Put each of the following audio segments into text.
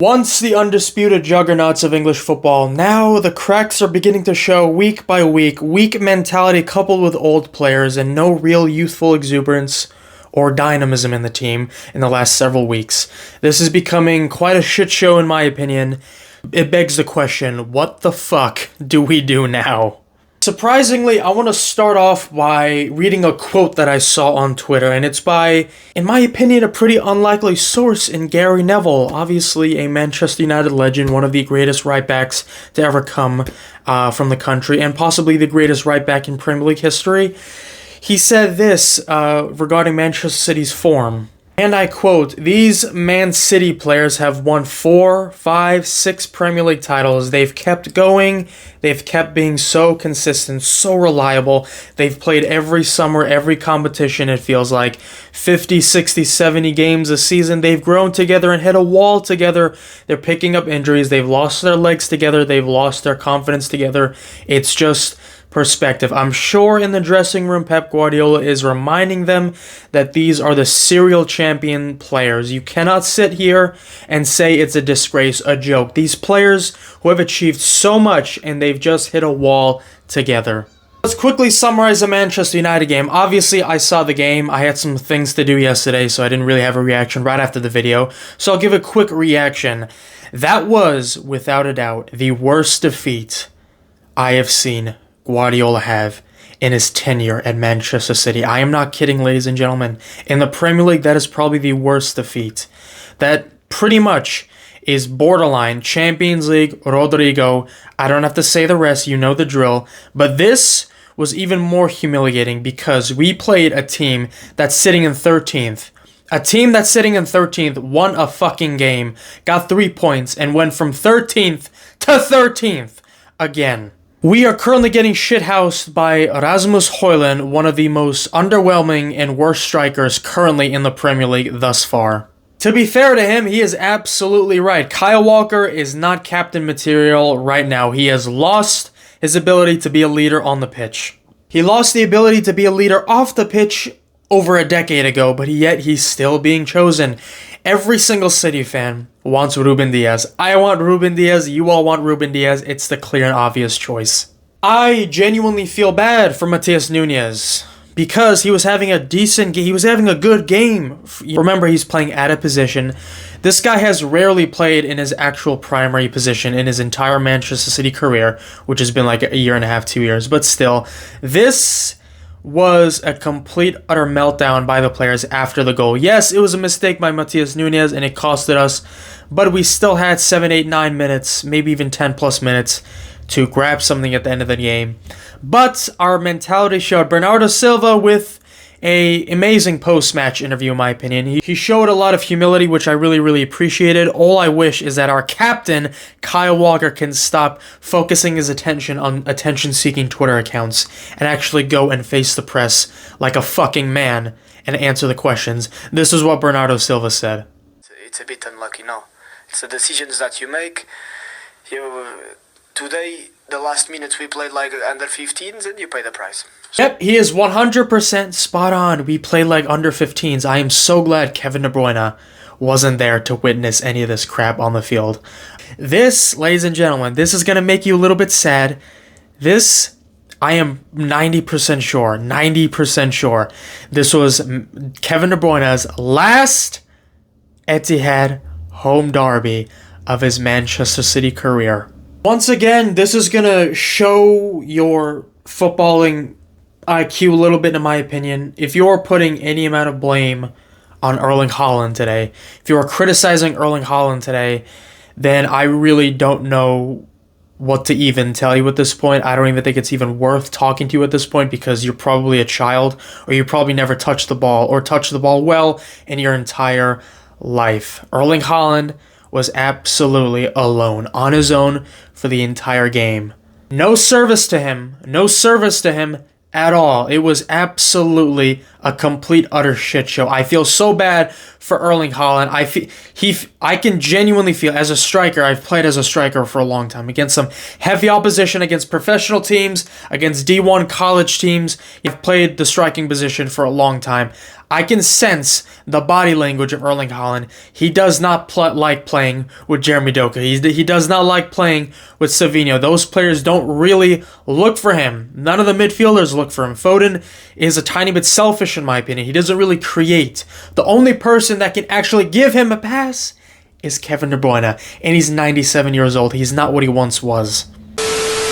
Once the undisputed juggernauts of English football, now the cracks are beginning to show week by week. Weak mentality coupled with old players and no real youthful exuberance or dynamism in the team in the last several weeks. This is becoming quite a shit show in my opinion. It begs the question, what the fuck do we do now? Surprisingly, I want to start off by reading a quote that I saw on Twitter, and it's by, in my opinion, a pretty unlikely source in Gary Neville, obviously a Manchester United legend, one of the greatest right-backs to ever come from the country, and possibly the greatest right-back in Premier League history. He said this regarding Manchester City's form. And I quote, "These Man City players have won 4, 5, 6 Premier League titles. They've kept going. They've kept being so consistent, so reliable. They've played every summer, every competition, it feels like. 50, 60, 70 games a season. They've grown together and hit a wall together. They're picking up injuries. They've lost their legs together. They've lost their confidence together. It's just perspective. I'm sure in the dressing room, Pep Guardiola is reminding them that these are the serial champion players. You cannot sit here and say it's a disgrace, a joke. These players who have achieved so much and they've just hit a wall together." Let's quickly summarize the Manchester United game. Obviously, I saw the game. I had some things to do yesterday, so I didn't really have a reaction right after the video. So I'll give a quick reaction. That was, without a doubt, the worst defeat I have seen Guardiola have in his tenure at Manchester City. I am not kidding, ladies and gentlemen. In the Premier League, that is probably the worst defeat. That pretty much is borderline Champions League, Rodrigo. I don't have to say the rest, you know the drill. But this was even more humiliating because we played a team that's sitting in 13th. A team that's sitting in 13th won a fucking game, got 3 points, and went from 13th to 13th again. We are currently getting shithoused by Rasmus Højlund, one of the most underwhelming and worst strikers currently in the Premier League thus far. To be fair to him, he is absolutely right. Kyle Walker is not captain material right now. He has lost his ability to be a leader on the pitch. He lost the ability to be a leader off the pitch over a decade ago, but yet he's still being chosen. Every single City fan wants Ruben Dias. I want Ruben Dias. You all want Ruben Dias. It's the clear and obvious choice. I genuinely feel bad for Matheus Nunes because he was having a decent game. He was having a good game. Remember, he's playing at a position. This guy has rarely played in his actual primary position in his entire Manchester City career, which has been like a year and a half, 2 years. But still, this was a complete utter meltdown by the players after the goal. Yes, it was a mistake by Matheus Nunes and it costed us, but we still had 7, 8, 9 minutes, maybe even 10 plus minutes to grab something at the end of the game. But our mentality showed. Bernardo Silva with a amazing post-match interview, in my opinion. He showed a lot of humility, which I really appreciated. All I wish is that our captain, Kyle Walker, can stop focusing his attention on attention-seeking Twitter accounts and actually go and face the press like a fucking man and answer the questions. This is what Bernardo Silva said. It's a bit unlucky, no. It's the decisions that you make. Today, the last minutes we played like under 15s and you pay the price. Yep, he is 100% spot on. We played like under 15s. I am so glad Kevin De Bruyne wasn't there to witness any of this crap on the field. This, ladies and gentlemen, this is going to make you a little bit sad. This, I am 90% sure, this was Kevin De Bruyne's last Etihad home derby of his Manchester City career. Once again, this is going to show your footballing IQ a little bit, in my opinion. If you're putting any amount of blame on Erling Haaland today, if you're criticizing Erling Haaland today, then I really don't know what to even tell you at this point. I don't even think it's even worth talking to you at this point because you're probably a child or you probably never touched the ball or touched the ball well in your entire life. Erling Haaland was absolutely alone, on his own for the entire game. No service to him at all. It was absolutely a complete utter shit show. I feel so bad for Erling Haaland. I can genuinely feel, as a striker, I've played as a striker for a long time, against some heavy opposition, against professional teams, against D1 college teams. You've played the striking position for a long time. I can sense the body language of Erling Haaland. He does not like playing with Jeremy Doku. He does not like playing with Savinho. Those players don't really look for him. None of the midfielders look for him. Foden is a tiny bit selfish in my opinion. He doesn't really create. The only person that can actually give him a pass is Kevin De Bruyne, and he's 97 years old. He's not what he once was.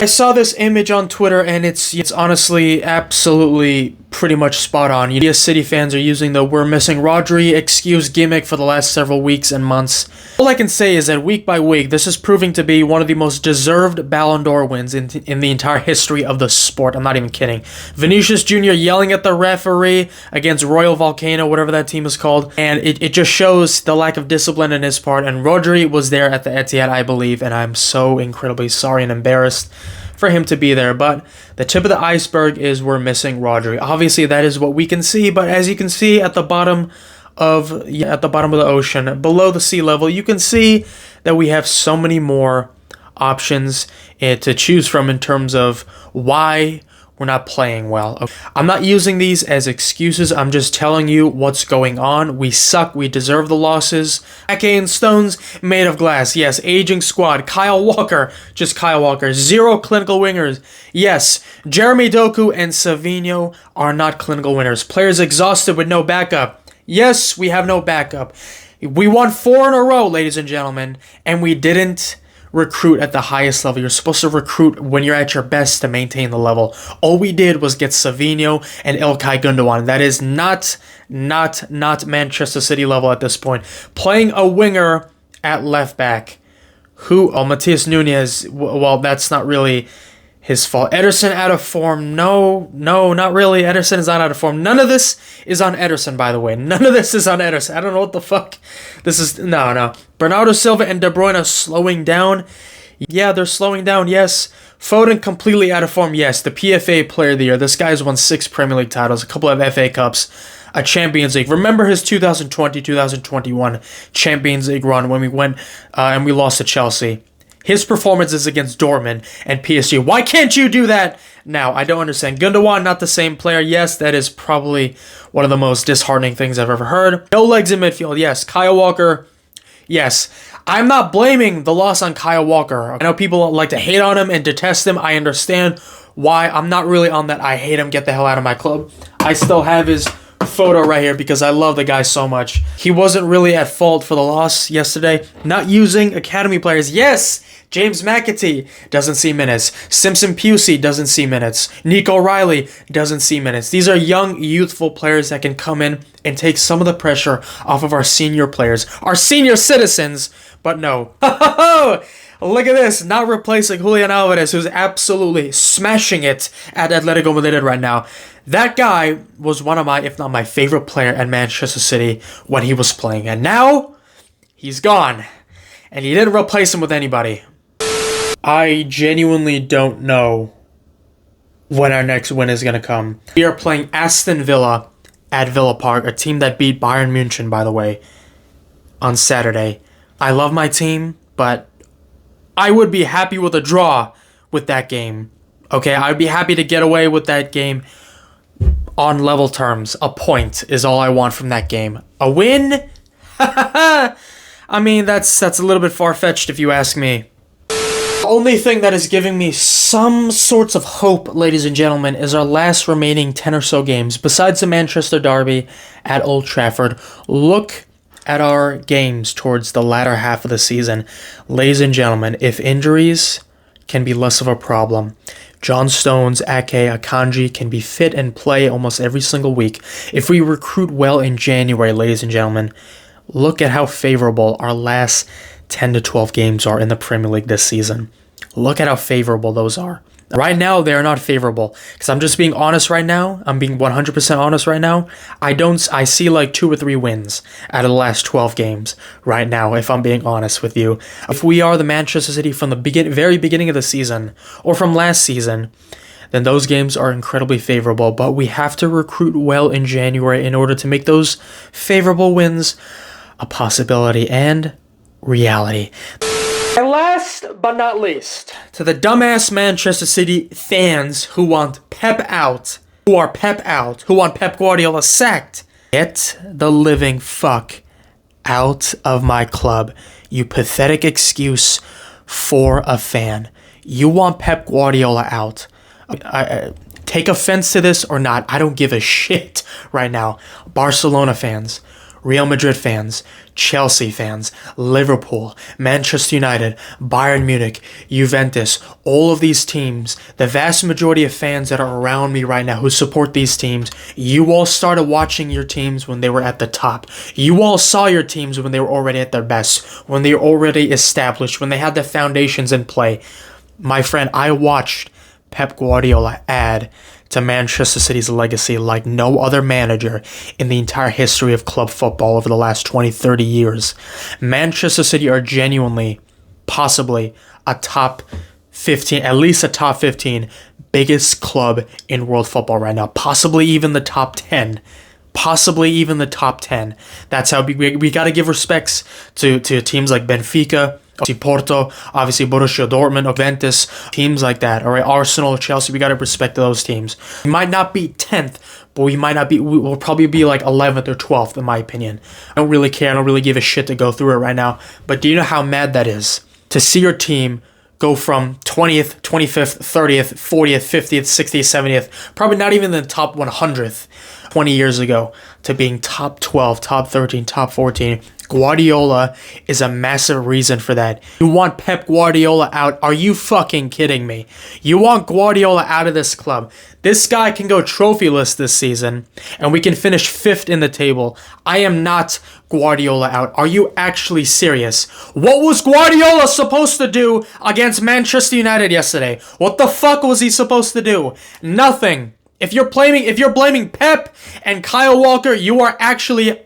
I saw this image on Twitter, and it's honestly absolutely pretty much spot on. City fans are using the "we're missing Rodri" excuse gimmick for the last several weeks and months. All I can say is that week by week, this is proving to be one of the most deserved Ballon d'Or wins in the entire history of the sport. I'm not even kidding. Vinicius Jr. yelling at the referee against Royal Volcano, whatever that team is called, and it just shows the lack of discipline in his part. And Rodri was there at the Etihad, I believe, and I'm so incredibly sorry and embarrassed for him to be there. But the tip of the iceberg is we're missing Rodri. Obviously, that is what we can see, but as you can see at the bottom of the ocean, below the sea level, you can see that we have so many more options to choose from in terms of why we're not playing well. I'm not using these as excuses. I'm just telling you what's going on. We suck. We deserve the losses. Ake and stones made of glass. Yes, aging squad. Kyle Walker. Just Kyle Walker. Zero clinical wingers. Yes, Jeremy Doku and Savinho are not clinical winners. Players exhausted with no backup. Yes, we have no backup. We won 4 in a row, ladies and gentlemen, and we didn't recruit at the highest level. You're supposed to recruit when you're at your best to maintain the level. All we did was get Savinho and Ilkay Gundogan. That is not Manchester City level at this point. Playing a winger at left back. Matheus Nunes, well, that's not really his fault. Ederson out of form. No, not really. Ederson is not out of form. None of this is on Ederson, by the way. None of this is on Ederson. I don't know what the fuck this is. No. Bernardo Silva and De Bruyne are slowing down. Yeah, they're slowing down, yes. Foden completely out of form, yes. The PFA Player of the Year. This guy's won 6 Premier League titles, a couple of FA Cups, a Champions League. Remember his 2020-2021 Champions League run when we went and we lost to Chelsea. His performances against Dortmund and PSG. Why can't you do that now? I don't understand. Gundogan, not the same player. Yes, that is probably one of the most disheartening things I've ever heard. No legs in midfield. Yes. Kyle Walker. Yes. I'm not blaming the loss on Kyle Walker. I know people like to hate on him and detest him. I understand why. I'm not really on that I hate him, get the hell out of my club. I still have his photo right here because I love the guy so much. He wasn't really at fault for the loss yesterday. Not using academy players. Yes, James McAtee doesn't see minutes. Simpson Pusey doesn't see minutes. Nico Riley doesn't see minutes. These are young, youthful players that can come in and take some of the pressure off of our senior players, our senior citizens. But no. Look at this, not replacing Julian Alvarez, who's absolutely smashing it at Atletico Madrid right now. That guy was one of my, if not my favorite player at Manchester City when he was playing. And now, he's gone. And he didn't replace him with anybody. I genuinely don't know when our next win is going to come. We are playing Aston Villa at Villa Park, a team that beat Bayern München, by the way, on Saturday. I love my team, but I would be happy with a draw with that game. Okay, I'd be happy to get away with that game on level terms. A point is all I want from that game. A win? I mean, that's a little bit far-fetched if you ask me. The only thing that is giving me some sorts of hope, ladies and gentlemen, is our last remaining 10 or so games. Besides the Manchester Derby at Old Trafford, look at our games towards the latter half of the season. Ladies and gentlemen, if injuries can be less of a problem, John Stones, Ake, Akanji can be fit and play almost every single week. If we recruit well in January, ladies and gentlemen, look at how favorable our last 10 to 12 games are in the Premier League this season. Look at how favorable those are. Right now, they are not favorable. Because I'm just being honest right now. I'm being 100% honest right now. I see like 2 or 3 wins out of the last 12 games right now, if I'm being honest with you. If we are the Manchester City from the very beginning of the season, or from last season, then those games are incredibly favorable. But we have to recruit well in January in order to make those favorable wins a possibility and reality. And last but not least, to the dumbass Manchester City fans who want Pep out, who want Pep Guardiola sacked. Get the living fuck out of my club, you pathetic excuse for a fan. You want Pep Guardiola out. I take offense to this or not, I don't give a shit right now. Barcelona fans, Real Madrid fans, Chelsea fans, Liverpool, Manchester United, Bayern Munich, Juventus, all of these teams, the vast majority of fans that are around me right now who support these teams, you all started watching your teams when they were at the top. You all saw your teams when they were already at their best, when they were already established, when they had the foundations in play. My friend, I watched Pep Guardiola add to Manchester City's legacy like no other manager in the entire history of club football over the last 20, 30 years. Manchester City are genuinely, possibly, a top 15, at least a top 15 biggest club in world football right now. Possibly even the top 10. Possibly even the top 10. That's how we got to give respects to teams like Benfica, Porto, obviously Borussia Dortmund, Juventus, teams like that. All right, Arsenal, Chelsea, we got to respect those teams. We might not be 10th, but we'll probably be like 11th or 12th in my opinion. I don't really care. I don't really give a shit to go through it right now. But do you know how mad that is? To see your team go from 20th, 25th, 30th, 40th, 50th, 60th, 70th, probably not even the top 100th 20 years ago, to being top 12, top 13, top 14. Guardiola is a massive reason for that. You want Pep Guardiola out? Are you fucking kidding me? You want Guardiola out of this club? This guy can go trophyless this season, and we can finish 5th in the table. I am not Guardiola out. Are you actually serious? What was Guardiola supposed to do against Manchester United yesterday? What the fuck was he supposed to do? Nothing. If you're blaming Pep and Kyle Walker, you are actually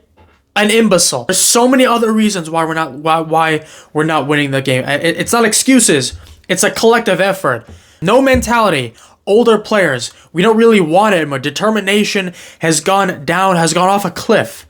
an imbecile. There's so many other reasons why we're not winning the game. It's not excuses. It's a collective effort. No mentality. Older players. We don't really want it anymore. Determination has gone down, has gone off a cliff.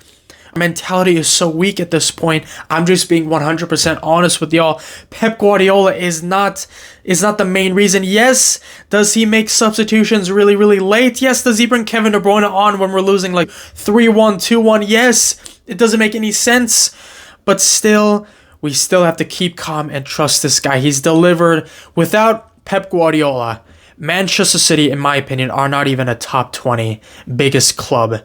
Mentality is so weak at this point. I'm just being 100% honest with y'all. Pep Guardiola is not the main reason. Yes, does he make substitutions really, really late? Yes, does he bring Kevin De Bruyne on when we're losing like 3-1, 2-1? Yes, it doesn't make any sense. But still, we still have to keep calm and trust this guy. He's delivered. Without Pep Guardiola, Manchester City, in my opinion, are not even a top 20 biggest club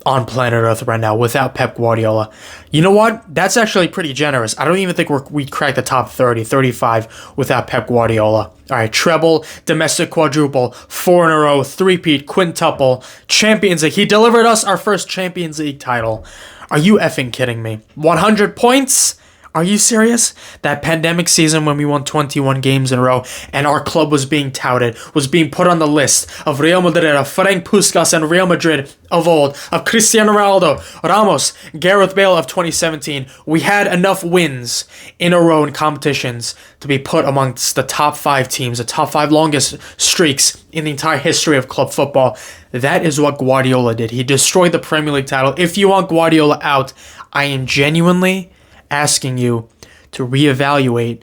on planet Earth right now without Pep Guardiola. You know what? That's actually pretty generous. I don't even think we'd crack the top 30, 35 without Pep Guardiola. All right, treble, domestic quadruple, 4 in a row, three-peat, quintuple, Champions League. He delivered us our first Champions League title. Are you effing kidding me? 100 points? Are you serious? That pandemic season when we won 21 games in a row and our club was being touted, was being put on the list of Real Madrid, of Frank Puskas and Real Madrid of old, of Cristiano Ronaldo, Ramos, Gareth Bale of 2017. We had enough wins in a row in competitions to be put amongst the top 5 teams, the top 5 longest streaks in the entire history of club football. That is what Guardiola did. He destroyed the Premier League title. If you want Guardiola out, I am genuinely asking you to reevaluate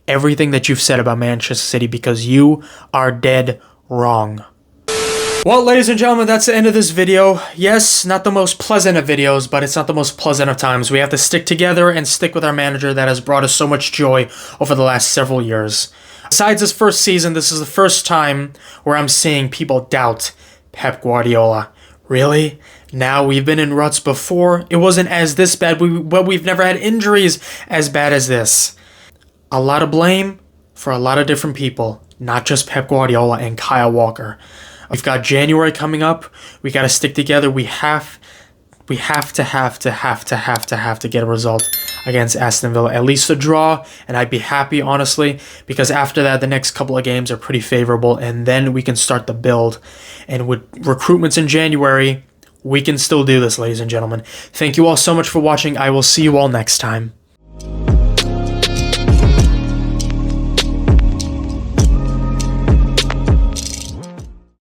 everything that you've said about Manchester City because you are dead wrong. Well, ladies and gentlemen, that's the end of this video. Yes, not the most pleasant of videos, but it's not the most pleasant of times. We have to stick together and stick with our manager that has brought us so much joy over the last several years. Besides this first season, this is the first time where I'm seeing people doubt Pep Guardiola. Really? Now, we've been in ruts before. It wasn't as this bad, but we've never had injuries as bad as this. A lot of blame for a lot of different people, not just Pep Guardiola and Kyle Walker. We've got January coming up. We got to stick together. We have to get a result against Aston Villa. At least a draw, and I'd be happy, honestly, because after that, the next couple of games are pretty favorable, and then we can start the build. And with recruitments in January, we can still do this, ladies and gentlemen. Thank you all so much for watching. I will see you all next time.